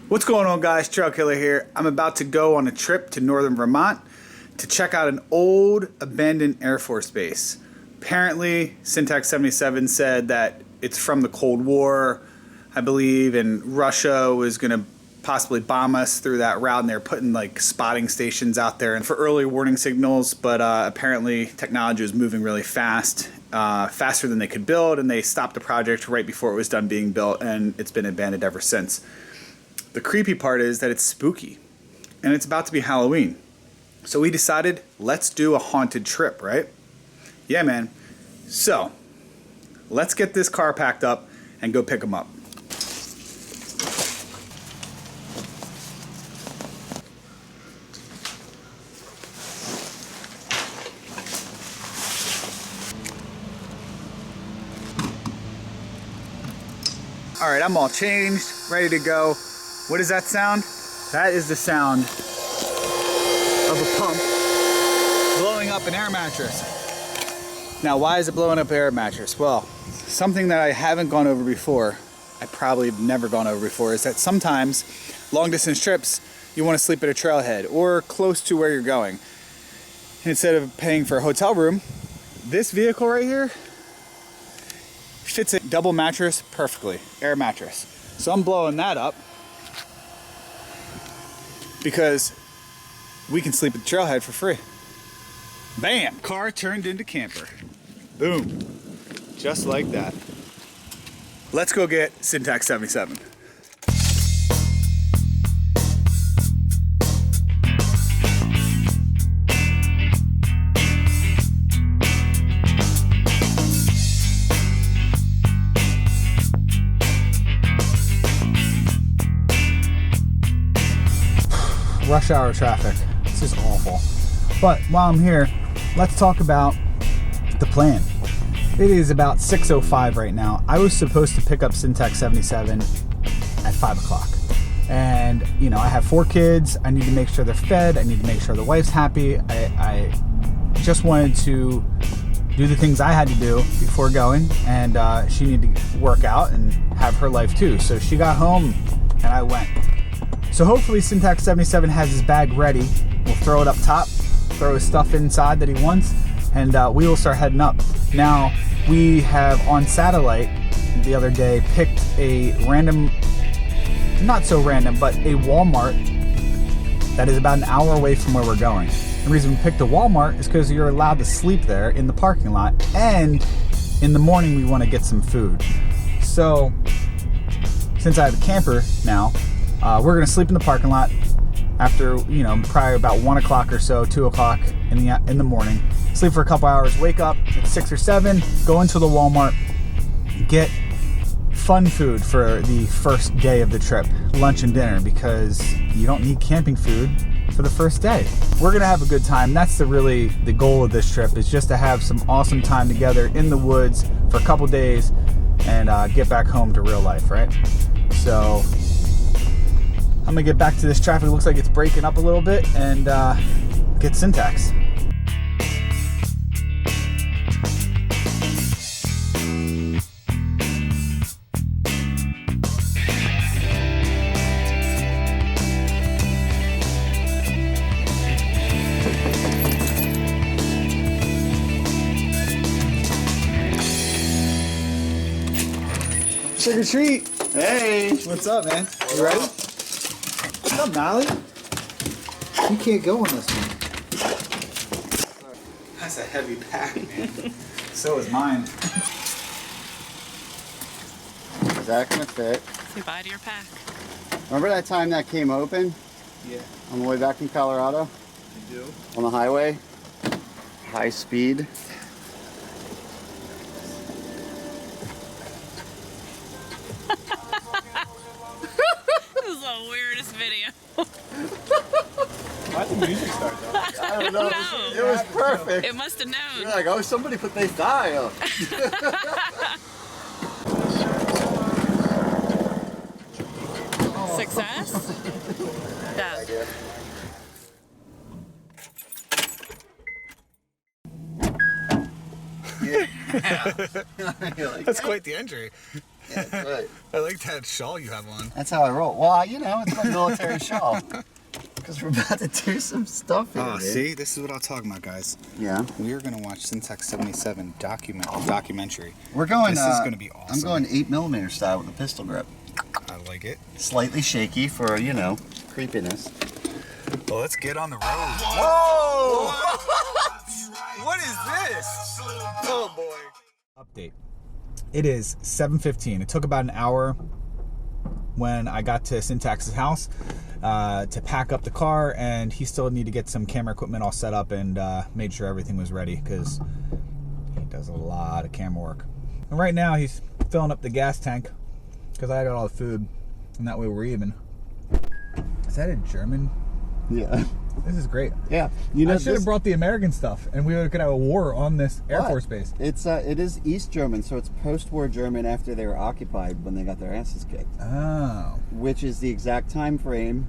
What's going on, guys? Trail Killer here. I'm about to go on a trip to northern Vermont to check out an old abandoned Air Force base. Apparently, Syntax 77 said that it's from the Cold War, I believe, and Russia was going to possibly bomb us through that route, and they're putting like spotting stations out there and for early warning signals, but apparently technology was moving really fast, faster than they could build, and they stopped the project right before it was done being built, and it's been abandoned ever since. The creepy part is that it's spooky, and it's about to be Halloween. So we decided, let's do a haunted trip, right? Yeah, man. So, let's get this car packed up and go pick them up. All right, I'm all changed, ready to go. What is that sound? That is the sound of a pump blowing up an air mattress. Now, why is it blowing up an air mattress? Well, something that I haven't gone over before, I probably have never gone over before, is that sometimes long distance trips, you want to sleep at a trailhead or close to where you're going. And instead of paying for a hotel room, this vehicle right here fits a double mattress perfectly, air mattress. So I'm blowing that up because we can sleep at the trailhead for free. Bam! Car turned into camper. Boom. Just like that. Let's go get Syntax 77. Rush hour traffic. This is awful. But while I'm here, let's talk about the plan. It is about 6:05 right now. I was supposed to pick up Syntax 77 at 5 o'clock. And, you know, I have 4 kids. I need to make sure they're fed. I need to make sure the wife's happy. I just wanted to do the things I had to do before going. And she needed to work out and have her life too. So she got home and I went. So hopefully Syntax 77 has his bag ready. We'll throw it up top, throw his stuff inside that he wants, and we will start heading up. Now, we have on satellite the other day picked a random, not so random, but a Walmart that is about an hour away from where we're going. The reason we picked a Walmart is because you're allowed to sleep there in the parking lot, and in the morning we want to get some food. So, since I have a camper now, we're going to sleep in the parking lot after, you know, probably about 1 o'clock or so, 2 o'clock in the morning. Sleep for a couple hours, wake up at 6 or 7, go into the Walmart, get fun food for the first day of the trip, lunch and dinner, because you don't need camping food for the first day. We're going to have a good time. That's the goal of this trip, is just to have some awesome time together in the woods for a couple days and get back home to real life, right? So I'm gonna get back to this traffic. It looks like it's breaking up a little bit, and get Syntax. Trick or treat. Hey. What's up, man? You ready? What's up, Nolly? You can't go on this one. That's a heavy pack, man. So is mine. Is that gonna fit? Say bye to your pack. Remember that time that came open? Yeah. On the way back from Colorado? You do? On the highway? High speed? This is the weirdest video. Why'd the music start though? I don't know. No. It was perfect. It must have known. You're like, oh, somebody put their thigh up. Success? Yeah. That's quite the entry. Yeah, that's right. I like that shawl you have on. That's how I roll. Well, you know, it's my military shawl. Because we're about to do some stuff here. Oh, see? This is what I'm talking about, guys. Yeah. We are going to watch Syntax 77 documentary. We're going, This is going to be awesome. I'm going 8mm style with a pistol grip. I like it. Slightly shaky for, you know, creepiness. Well, let's get on the road. Whoa! What is this? Oh, boy. Update. It is 7:15. It took about an hour when I got to Syntax's house to pack up the car, and he still needed to get some camera equipment all set up and made sure everything was ready because he does a lot of camera work. And right now he's filling up the gas tank because I got all the food, and that way we're even. Is that in German? Yeah. This is great. Yeah. You know, I should have brought the American stuff, and we could have a war on this Air Force base. It is East German, so it's post-war German after they were occupied when they got their asses kicked. Oh. Which is the exact time frame,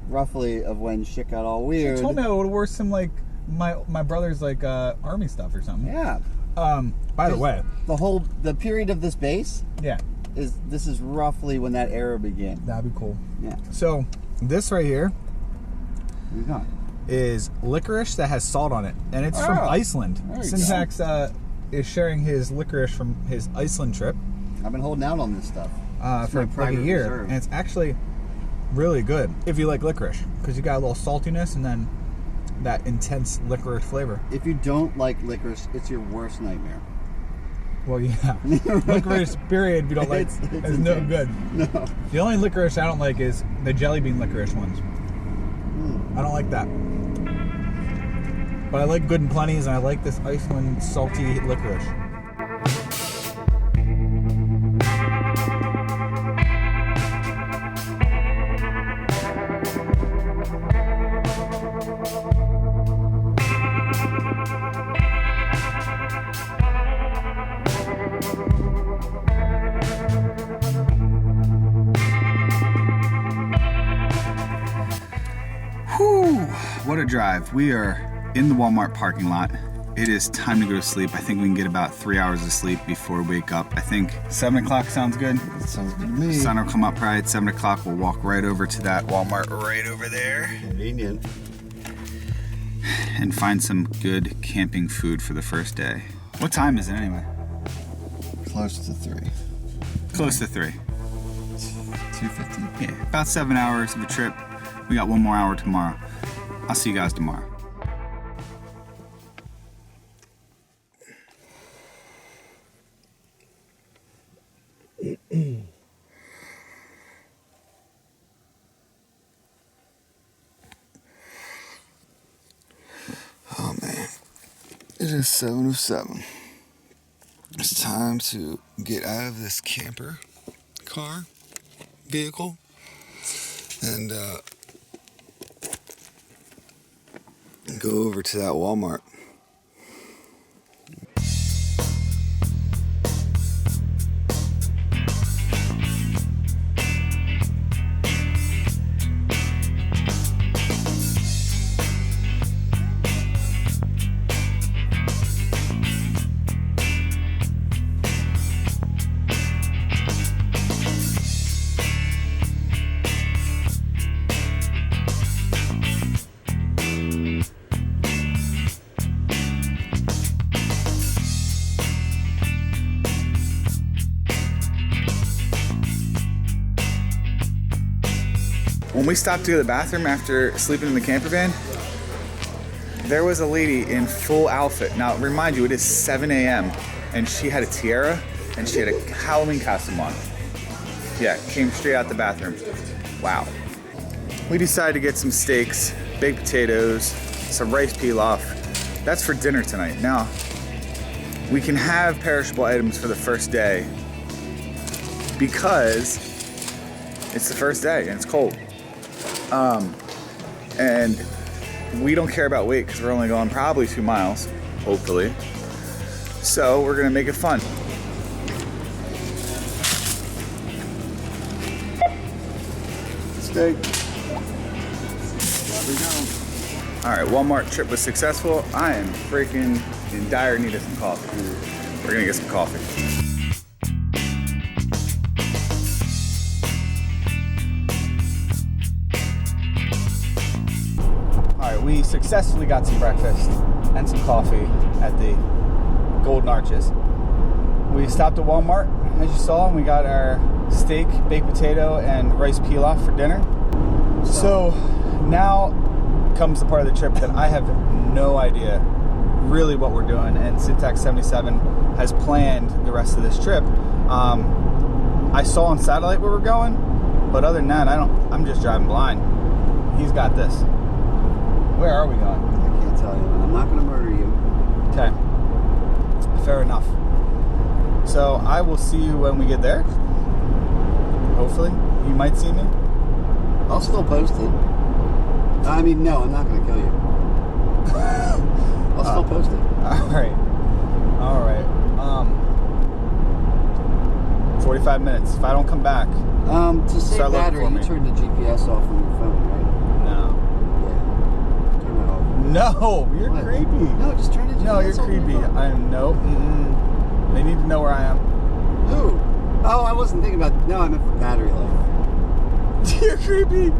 roughly, of when shit got all weird. She told me I would wear some like my brother's like army stuff or something. Yeah. By the way, the period of this base. Yeah. This is roughly when that era began. That'd be cool. Yeah. So this right here. What you got? Is licorice that has salt on it, and it's from Iceland. Syntax is sharing his licorice from his Iceland trip. I've been holding out on this stuff for like a year, and it's actually really good if you like licorice because you got a little saltiness and then that intense licorice flavor. If you don't like licorice, it's your worst nightmare. Well, yeah, licorice period. If you don't like, it's no good. No. The only licorice I don't like is the jelly bean licorice ones. I don't like that. But I like Good and Plenty's, and I like this Iceland salty licorice. Whew, what a drive. We are in the Walmart parking lot. It is time to go to sleep. I think we can get about 3 hours of sleep before we wake up. I think 7 o'clock sounds good. That sounds good to me. Sun will come up probably at 7 o'clock. We'll walk right over to that Walmart right over there. Convenient. And find some good camping food for the first day. What time is it anyway? Close to 3. Close to 3. 2:50. Yeah, about 7 hours of a trip. We got 1 more hour tomorrow. I'll see you guys tomorrow. Oh man, it is 7:07. It's time to get out of this camper car vehicle and go over to that Walmart. When we stopped to go to the bathroom after sleeping in the camper van, there was a lady in full outfit. Now, remind you, it is 7 a.m. and she had a tiara and she had a Halloween costume on. Yeah, came straight out the bathroom. Wow. We decided to get some steaks, baked potatoes, some rice pilaf. That's for dinner tonight. Now, we can have perishable items for the first day because it's the first day and it's cold. And we don't care about weight because we're only going probably 2 miles, hopefully. So we're gonna make it fun. Steak. There we go. All right, Walmart trip was successful. I am freaking in dire need of some coffee. We're gonna get some coffee. we successfully got some breakfast and some coffee at the Golden Arches. We stopped at Walmart, as you saw, and we got our steak, baked potato, and rice pilaf for dinner. So now comes the part of the trip that I have no idea really what we're doing, and Syntax 77 has planned the rest of this trip. I saw on satellite where we're going, but other than that, I'm just driving blind. He's got this. Where are we going? I can't tell you. I'm not going to murder you. Okay. Fair enough. So I will see you when we get there. Hopefully. You might see me. I'll still post it. I mean, no, I'm not going to kill you. I'll still post it. All right. 45 minutes. If I don't come back, To save start looking battery, for you me. turned the GPS off on your phone, right? No. Yeah. Turn it off. No, you're What? creepy. No, just turn the GPS No, you're off on your creepy. phone. I'm nope. They need to know where I am. Who? Oh, I wasn't thinking about. No, I meant for battery life. You're creepy.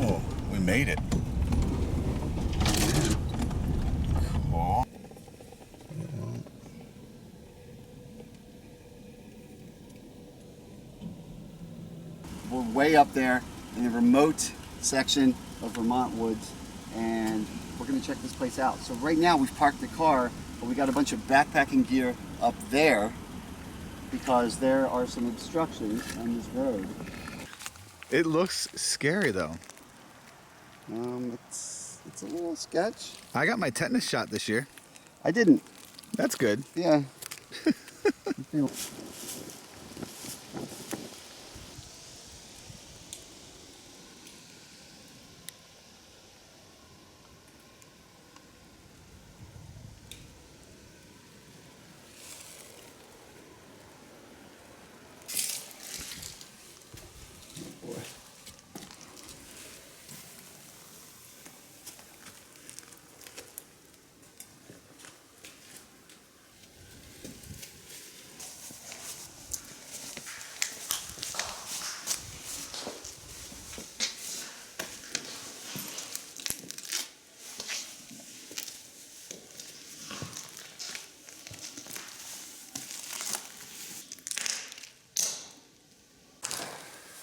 Oh, we made it. Cool. We're way up there in the remote section of Vermont woods, and we're going to check this place out. So right now we've parked the car, but we got a bunch of backpacking gear up there because there are some obstructions on this road. It looks scary though. It's a little sketch. I got my tetanus shot this year. I didn't. That's good. Yeah.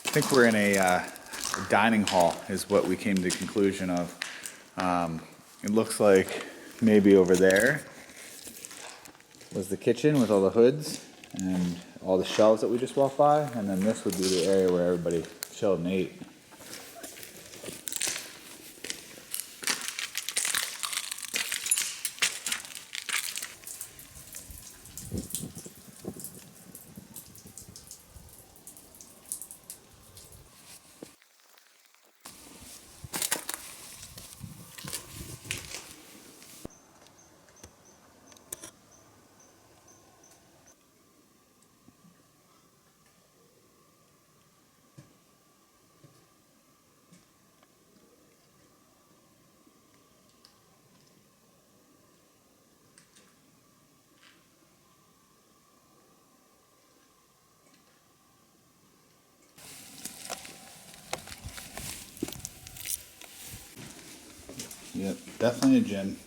I think we're in a dining hall is what we came to the conclusion of. It looks like maybe over there was the kitchen with all the hoods and all the shelves that we just walked by, and then this would be the area where everybody chilled and ate. Yep, definitely a gym.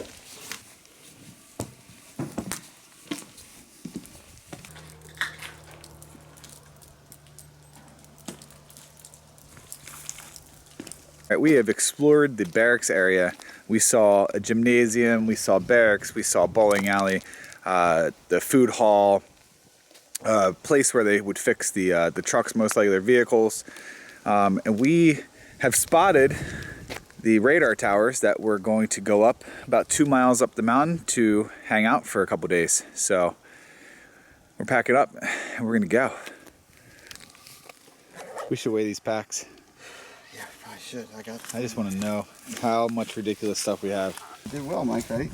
Right, we have explored the barracks area. We saw a gymnasium, we saw barracks, we saw bowling alley, the food hall, place where they would fix the trucks, most likely their vehicles. And we have spotted the radar towers that we're going to go up about 2 miles up the mountain to hang out for a couple days. So we're packing up and we're gonna go. We should weigh these packs. Yeah, I should. I just want to know how much ridiculous stuff we have. Did well, Mike, right?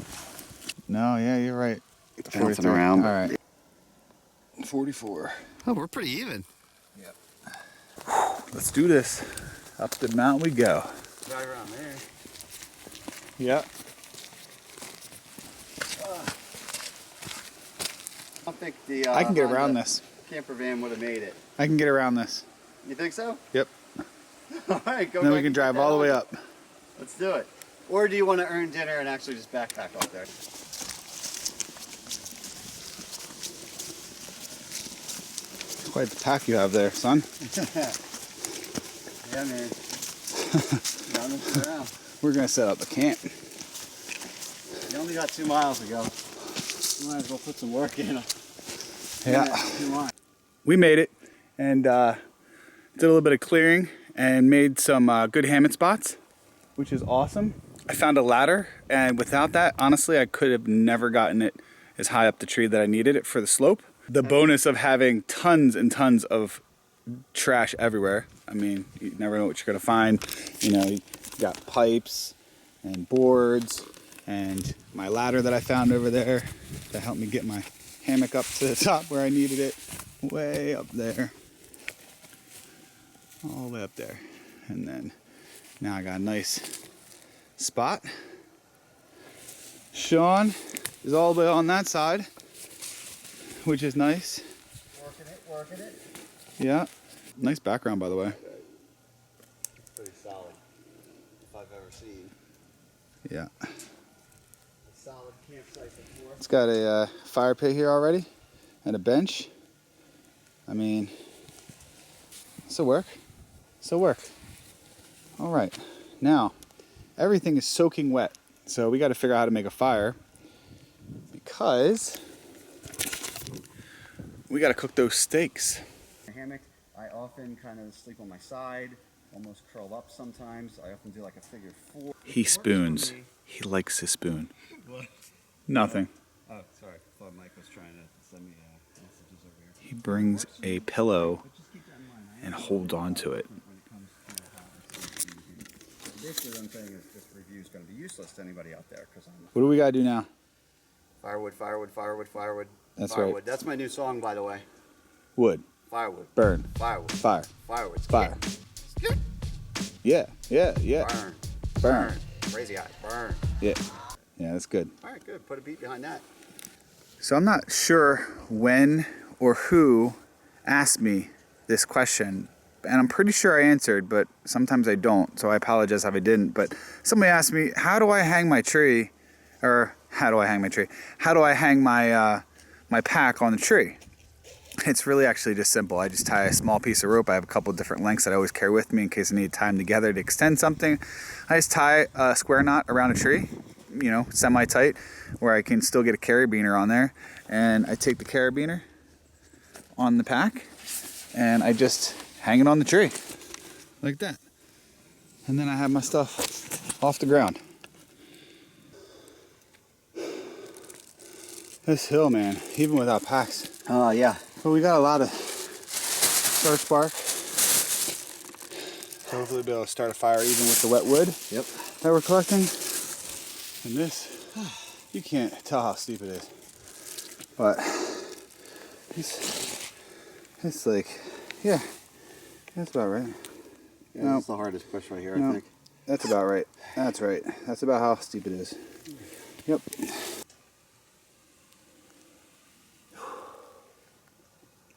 No, yeah, you're right. It's bouncing around. All right. 44. Oh, we're pretty even. Yep. Let's do this. Up the mountain we go. Drive around there. Yep. I don't think the I can get around Honda this. camper van would have made it. I can get around this. You think so? Yep. All right, go. Then we can drive all the way up. Let's do it. Or do you want to earn dinner and actually just backpack up there? Quite the pack you have there, son. Yeah, man. Around. We're gonna set up a camp. You only got 2 miles to go. You might as well put some work in. Yeah. We made it and did a little bit of clearing and made some good hammock spots, which is awesome. I found a ladder, and without that, honestly, I could have never gotten it as high up the tree that I needed it for the slope. The bonus of having tons and tons of trash everywhere. I mean, you never know what you're gonna find. You know, you got pipes and boards and my ladder that I found over there to help me get my hammock up to the top where I needed it. Way up there. All the way up there. And then now I got a nice spot. Sean is all the way on that side, which is nice. Working it. Yeah. Nice background, by the way. Pretty solid, if I've ever seen. Yeah. A solid campsite before. It's got a fire pit here already and a bench. I mean, this'll work. This'll work. All right. Now, everything is soaking wet, so we got to figure out how to make a fire because we got to cook those steaks. A hammock, I often kind of sleep on my side, almost curl up sometimes. I often do like a figure 4. He spoons. He likes to spoon. What? Nothing. Oh, sorry. I thought Mike was trying to send me messages over here. He brings a pillow and holds on to it. Basically, what I'm saying is this review is going to be useless to anybody out there because I'm What do we got to do now? firewood, firewood, firewood, firewood. That's firewood. right. That's my new song, by the way. Wood. Firewood. Burn. Firewood. Fire. Firewood. Fire. Yeah. Yeah. Yeah. Burn. Burn. Crazy eye. Burn. Yeah. Yeah, that's good. All right, good. Put a beat behind that. So I'm not sure when or who asked me this question, and I'm pretty sure I answered, but sometimes I don't, so I apologize if I didn't. But somebody asked me, how do I hang my tree, or how do I hang my tree? How do I hang my my pack on the tree? It's really actually just simple. I just tie a small piece of rope. I have a couple different lengths that I always carry with me in case I need to tie them together to extend something. I just tie a square knot around a tree, you know, semi-tight, where I can still get a carabiner on there. And I take the carabiner on the pack and I just hang it on the tree like that. And then I have my stuff off the ground. This hill, man, even without packs. Oh, yeah. But we got a lot of birch bark. So hopefully we'll be able to start a fire even with the wet wood that we're collecting. And this, you can't tell how steep it is. But it's like, yeah, that's about right. Yeah, No. that's the hardest push right here, No. I think. That's about right. That's right. That's about how steep it is. Yep.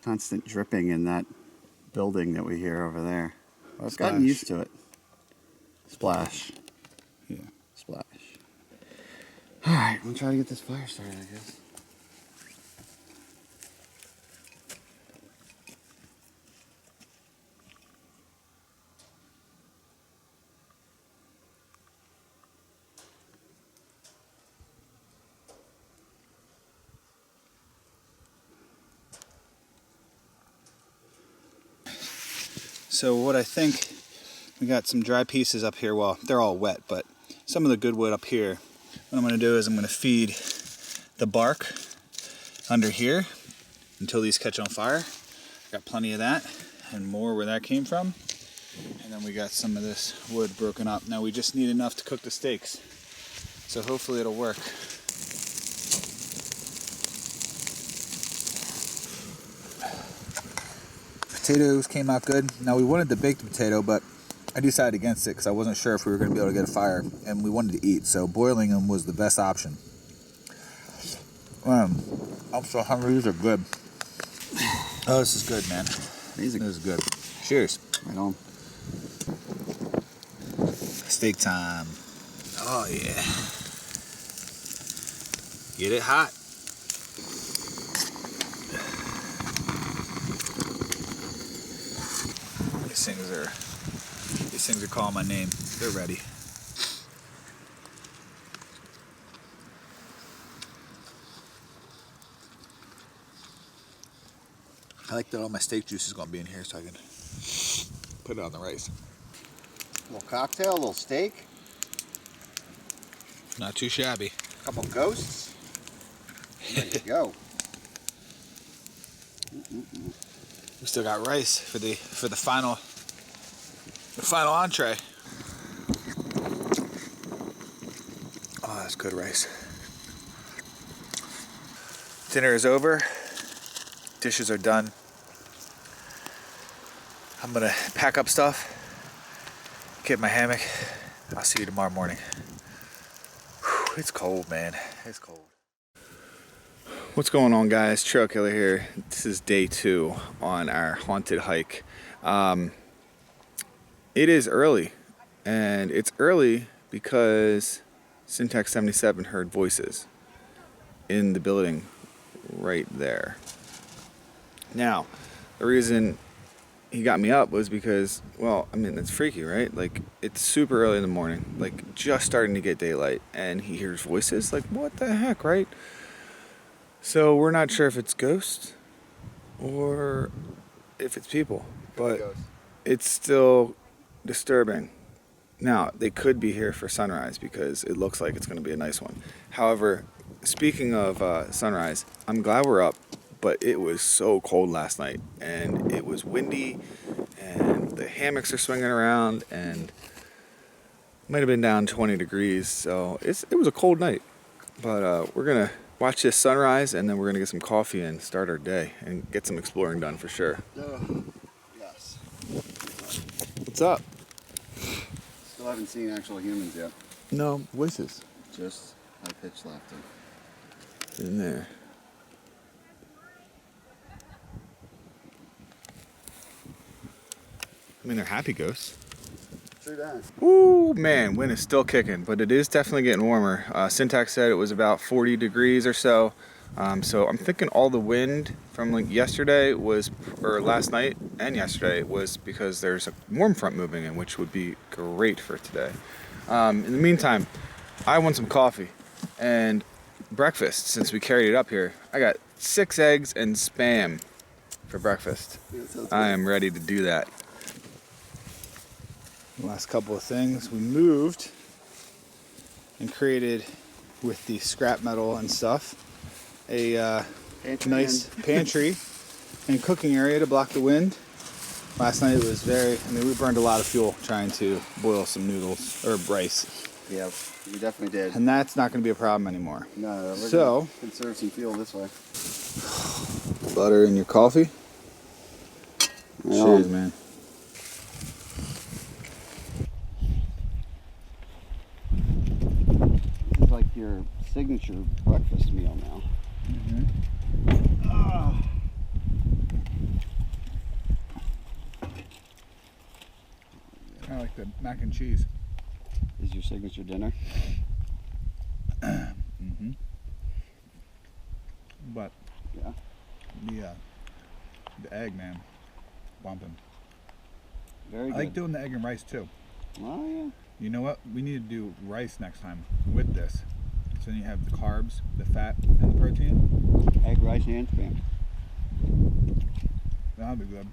Constant dripping in that building that we hear over there. I've gotten used to it. Splash. Yeah. Splash. All right, I'm going to try to get this fire started, I guess. So what I think, we got some dry pieces up here. Well, they're all wet, but some of the good wood up here. What I'm going to do is I'm going to feed the bark under here until these catch on fire. Got plenty of that and more where that came from. And then we got some of this wood broken up. Now we just need enough to cook the steaks. So hopefully it'll work. Potatoes came out good. Now we wanted the baked potato, but I decided against it because I wasn't sure if we were going to be able to get a fire, and we wanted to eat, so boiling them was the best option. I'm so hungry. These are good. Oh, this is good, man. Amazing. This is good. Cheers. Right on. Steak time. Oh yeah. Get it hot. These things are calling my name. They're ready. I like that all my steak juice is going to be in here so I can put it on the rice. A little cocktail, a little steak. Not too shabby. A couple ghosts. There you go. We still got rice for the final entree. Oh, that's good rice. Dinner is over. Dishes are done. I'm gonna pack up stuff, get my hammock. I'll see you tomorrow morning. Whew, it's cold, man. It's cold. What's going on, guys? Trail Killer here. This is day 2 on our haunted hike. It is early, and it's early because Syntax 77 heard voices in the building right there. Now, the reason he got me up was because, well, I mean, it's freaky, right? Like, it's super early in the morning, like just starting to get daylight, and he hears voices. Like, what the heck, right? So we're not sure if it's ghosts or if it's people, but it's still disturbing. Now, they could be here for sunrise because it looks like it's going to be a nice one. However, speaking of sunrise, I'm glad we're up, but it was so cold last night, and it was windy, and the hammocks are swinging around, and might have been down 20 degrees, so it was a cold night. But we're going to watch this sunrise, and then we're going to get some coffee and start our day and get some exploring done for sure. Yes. What's up? Still haven't seen actual humans yet. No, voices. Just high-pitched laughter. In there. I mean, they're happy ghosts. True that. Ooh, man, wind is still kicking, but it is definitely getting warmer. Syntax said it was about 40 degrees or so. So I'm thinking all the wind from like yesterday or last night and yesterday was because there's a warm front moving in, which would be great for today. In the meantime, I want some coffee and breakfast since we carried it up here. I got 6 eggs and Spam for breakfast. I am ready to do that. Last couple of things we moved and created with the scrap metal and stuff a nice pantry and cooking area to block the wind. Last night it was we burned a lot of fuel trying to boil some noodles or rice. Yeah, we definitely did. And that's not going to be a problem anymore. No, we're so gonna conserve some fuel this way. Butter in your coffee. Cheers, man. It's like your signature breakfast meal now. Kind of like the mac and cheese. Is your signature dinner? But yeah, the egg, man, bumping. Very good. I like doing the egg and rice too. Oh yeah. You know what? We need to do rice next time with this. So then you have the carbs, the fat, and the protein. Egg, rice, and Spam. That'll be good.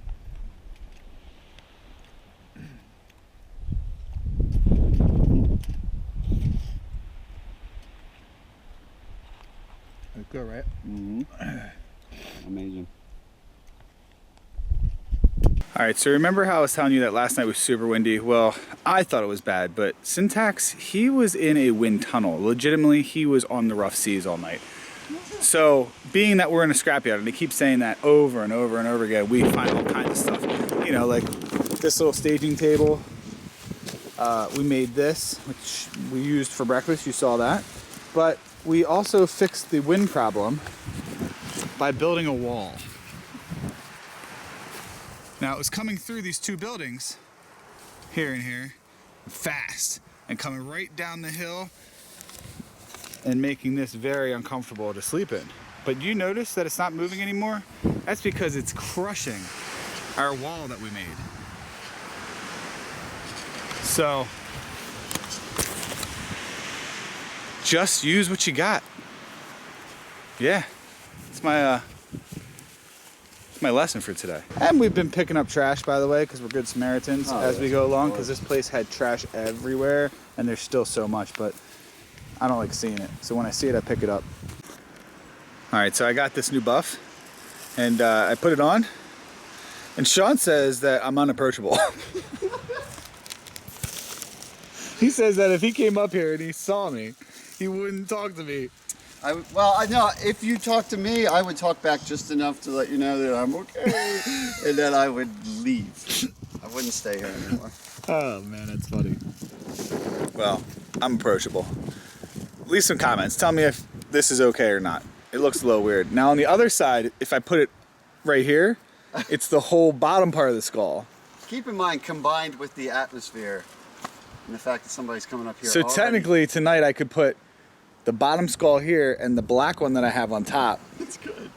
It's good, right? Amazing. All right, so remember how I was telling you that last night was super windy? Well, I thought it was bad, but Syntax, he was in a wind tunnel. Legitimately, he was on the rough seas all night. So, being that we're in a scrapyard, and they keep saying that over and over and over again, we find all kinds of stuff. You know, like this little staging table. We made this, which we used for breakfast, you saw that. But we also fixed the wind problem by building a wall. Now it was coming through these 2 buildings, here and here, fast. and coming right down the hill and making this very uncomfortable to sleep in. But you notice that it's not moving anymore? That's because it's crushing our wall that we made. So just use what you got. Yeah, it's my lesson for today. And we've been picking up trash, by the way, because we're good Samaritans as we go along, because this place had trash everywhere and there's still so much, but I don't like seeing it. So when I see it, I pick it up. All right, so I got this new buff and I put it on and Sean says that I'm unapproachable. He says that if he came up here and he saw me, he wouldn't talk to me. Well, I know if you talk to me, I would talk back just enough to let you know that I'm okay, and then I would leave. I wouldn't stay here anymore. Oh man, that's funny. Well, I'm approachable. Leave some comments. Tell me if this is okay or not. It looks a little weird. Now on the other side, if I put it right here, it's the whole bottom part of the skull. Keep in mind, combined with the atmosphere and the fact that somebody's coming up here. So already, technically tonight I could put the bottom skull here and the black one that I have on top. That's good.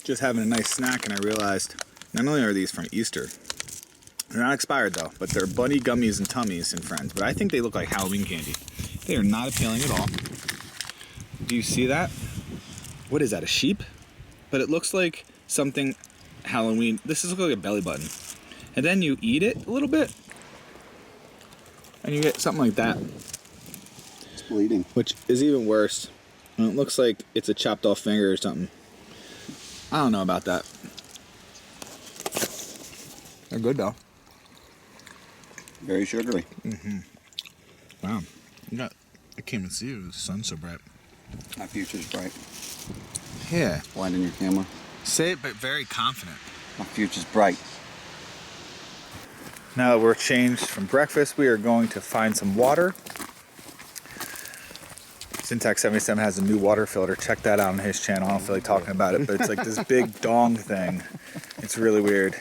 Just having a nice snack and I realized not only are these from Easter, they're not expired though, but they're bunny gummies and tummies and friends, but I think they look like Halloween candy. They are not appealing at all. Do you see that? What is that, a sheep? But it looks like something Halloween. This is like a belly button. And then you eat it a little bit and you get something like that. Bleeding. Which is even worse. And it looks like it's a chopped off finger or something. I don't know about that. They're good though. Very sugary. Wow. I can't even see you. The sun's so bright. My future's bright. Yeah. Blinding your camera. Say it, but very confident. My future's bright. Now that we're changed from breakfast, we are going to find some water. Syntax 77 has a new water filter. Check that out on his channel. I don't feel like talking about it, but it's like this big dong thing. It's really weird.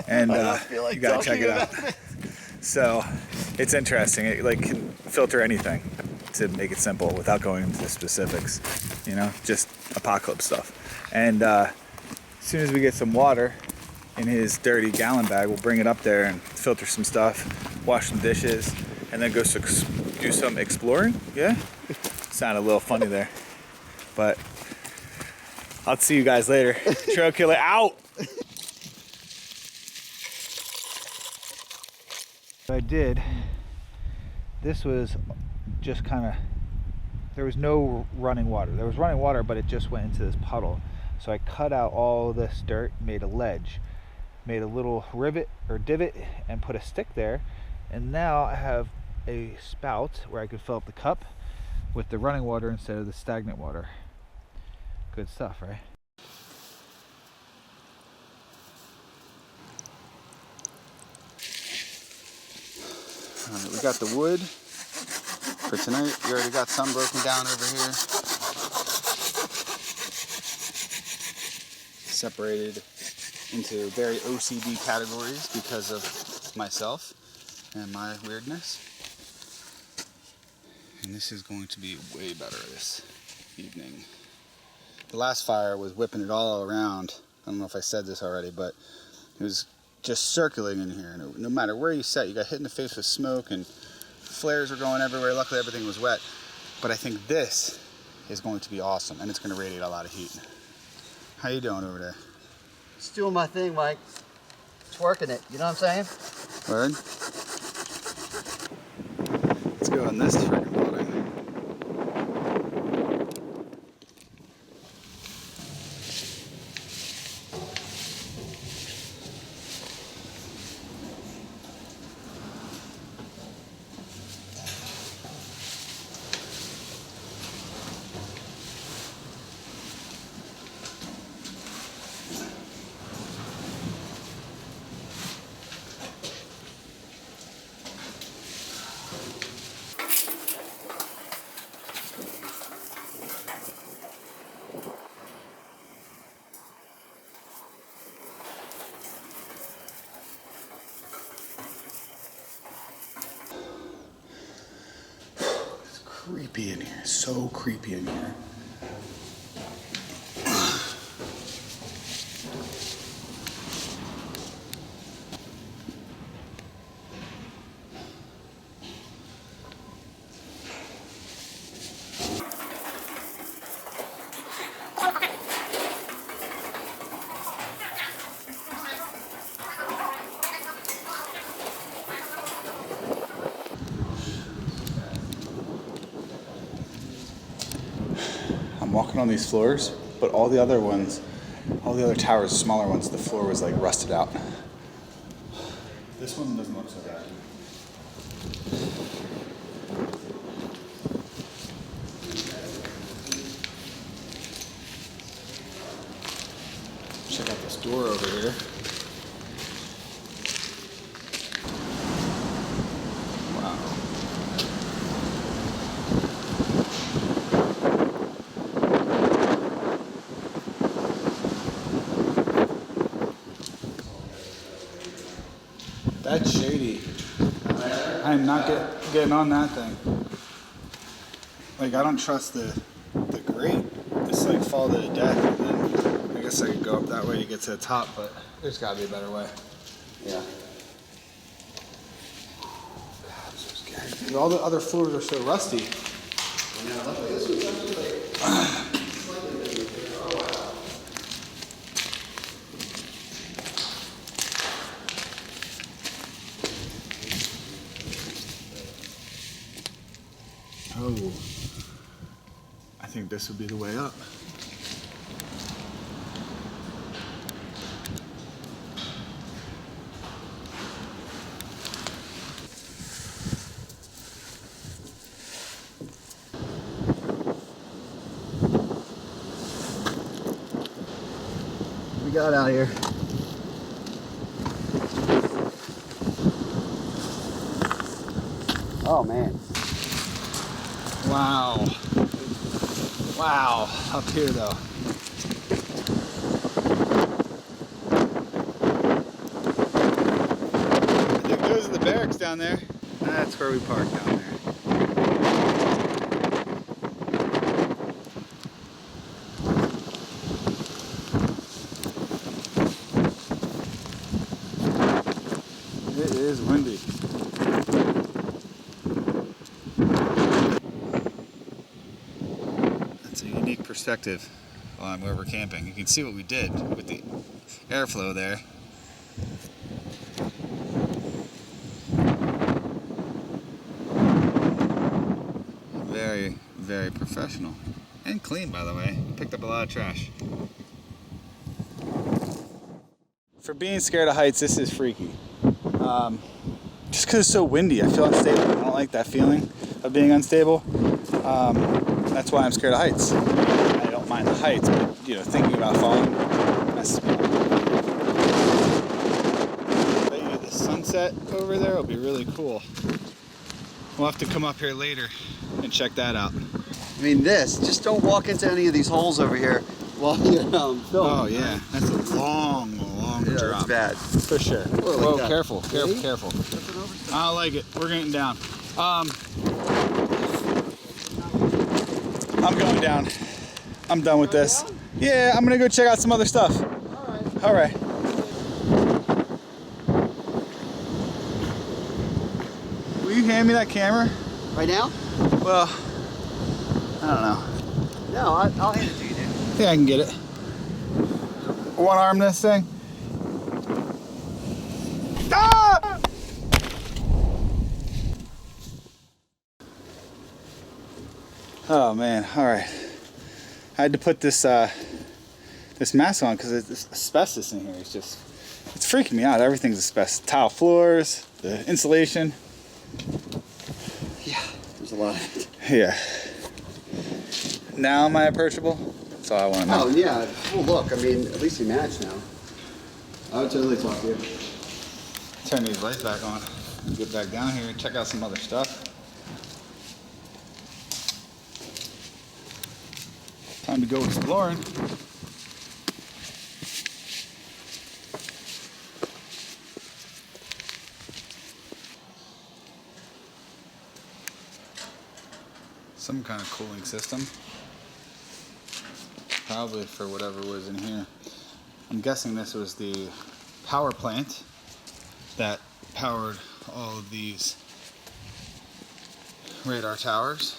And you gotta check it out. So it's interesting. It like can filter anything to make it simple without going into the specifics. You know, just apocalypse stuff. And as soon as we get some water in his dirty gallon bag, we'll bring it up there and filter some stuff, wash some dishes, and then go do some exploring. Yeah. Sounded a little funny there, but I'll see you guys later. Trail killer out. I did. This was just kind of, there was no running water. There was running water, but it just went into this puddle. So I cut out all this dirt, made a ledge, made a little rivet or divot, and put a stick there. And now I have a spout where I could fill up the cup with the running water instead of the stagnant water. Good stuff, right? All right, we got the wood for tonight. We already got some broken down over here. Separated into very OCD categories because of myself and my weirdness. And this is going to be way better this evening. The last fire was whipping it all around. I don't know if I said this already, but it was just circling in here. And no matter where you sat, you got hit in the face with smoke and flares were going everywhere. Luckily, everything was wet. But I think this is going to be awesome, and it's going to radiate a lot of heat. How you doing over there? Just doing my thing, Mike. Twerking it. You know what I'm saying? Word? Let's go in this freaking building. creepy in here. So creepy in here. I'm walking on these floors, but all the other ones, all the other towers, smaller ones, the floor was like rusted out. This one doesn't look so bad. Check out this door over here. Wow. That's shady. I'm not getting on that thing. Like, I don't trust the grate. It's like fall to the death, and then I guess I could go up that way to get to the top, but there's gotta be a better way. Yeah. God, I'm so scared. All the other floors are so rusty. Yeah, luckily this was actually like slightly different. Oh wow. Oh, I think this would be the way up. We got out here. Oh man. Wow. Wow. Up here though. I think those are the barracks down there. That's where we park down there. It is windy. That's a unique perspective on where we're camping. You can see what we did with the airflow there. Very, very professional. And clean, by the way. Picked up a lot of trash. For being scared of heights, this is freaky. Just because it's so windy, I feel unstable. I don't like that feeling of being unstable. That's why I'm scared of heights. I don't mind the heights, but thinking about falling messes me up. Bet you the sunset over there will be really cool. We'll have to come up here later and check that out. I mean, just don't walk into any of these holes over here while you're filming. Oh yeah, that's a long drop. It's bad. For sure. Whoa, like careful. I don't like it. We're getting down. I'm going down. I'm done with this. Yeah, I'm gonna go check out some other stuff. All right. Will you hand me that camera? Right now? Well, I don't know. No, I'll hand it to you, dude. Yeah, I can get it. One arm this thing. Ah! Oh man, all right. I had to put this this mask on because it's asbestos in here. It's freaking me out. Everything's asbestos. Tile floors, the insulation. Yeah, there's a lot of it. Yeah. Now am I approachable? That's all I want to know. Oh yeah, well look, I mean, at least you match now. I would totally talk to you. Turn these lights back on. Get back down here and check out some other stuff. Time to go exploring. Some kind of cooling system. Probably for whatever was in here. I'm guessing this was the power plant that powered all of these radar towers.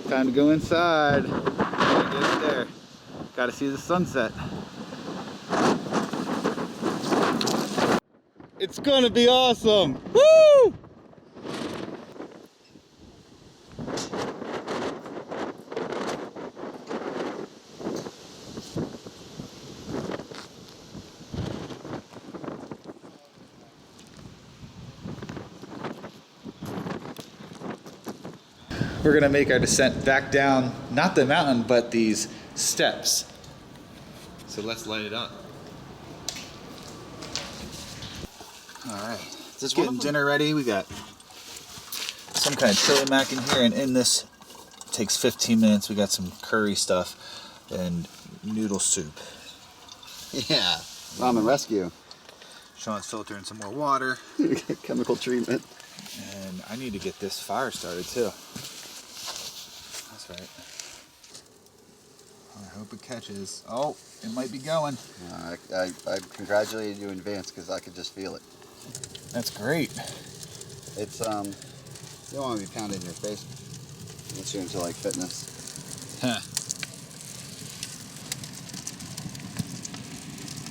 Time to go inside. Gotta get it there. Gotta see the sunset. It's gonna be awesome! Woo! We're gonna make our descent back down, not the mountain, but these steps. So let's light it up. All right, just getting dinner ready. We got some kind of chili mac in here, and in this takes 15 minutes. We got some curry stuff and noodle soup. Yeah, ramen rescue. Sean's filtering some more water. Chemical treatment. And I need to get this fire started too. That's right. I hope it catches. Oh, it might be going. I congratulated you in advance because I could just feel it. That's great. It's you don't want to be pounded in your face unless you're into like fitness. Huh.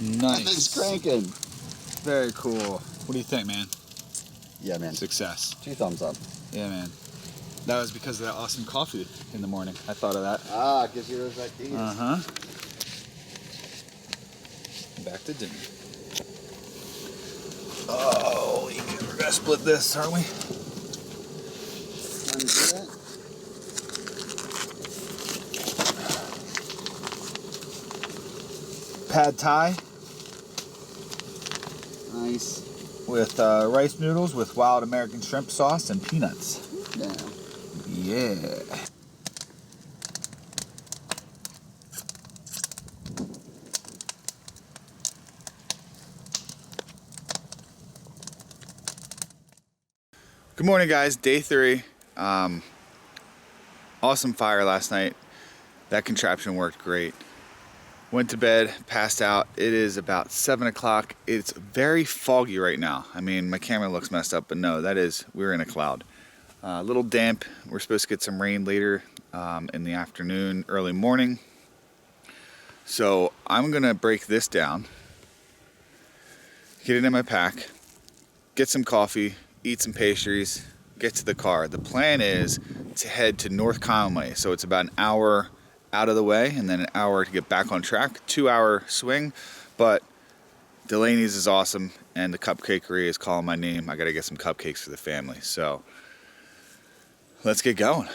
Nice. That thing's cranking. Very cool. What do you think, man? Yeah, man. Success. 2 thumbs up. Yeah, man. That was because of that awesome coffee in the morning. I thought of that. Ah, it gives you those ideas. Uh-huh. Back to dinner. Oh, we're gonna split this, aren't we? Want to do that? Pad Thai Nice. with rice noodles with wild American shrimp sauce and peanuts. Yeah. Yeah. Good morning, guys. Day 3. Awesome fire last night. That contraption worked great. Went to bed, passed out. It is about 7 o'clock. It's very foggy right now. I mean, my camera looks messed up, but no, we're in a cloud. A little damp. We're supposed to get some rain later in the afternoon, early morning. So I'm gonna break this down, get it in my pack, get some coffee, eat some pastries, get to the car. The plan is to head to North Conway. So it's about an hour out of the way and then an hour to get back on track. 2-hour swing, but Delaney's is awesome and the cupcakery is calling my name. I gotta get some cupcakes for the family. So let's get going.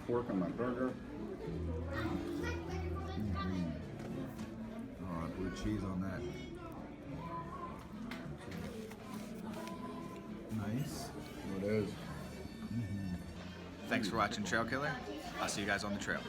Pork on my burger. Oh, blue cheese on that. Nice. There it is. Thanks for watching Trail Killer. I'll see you guys on the trail.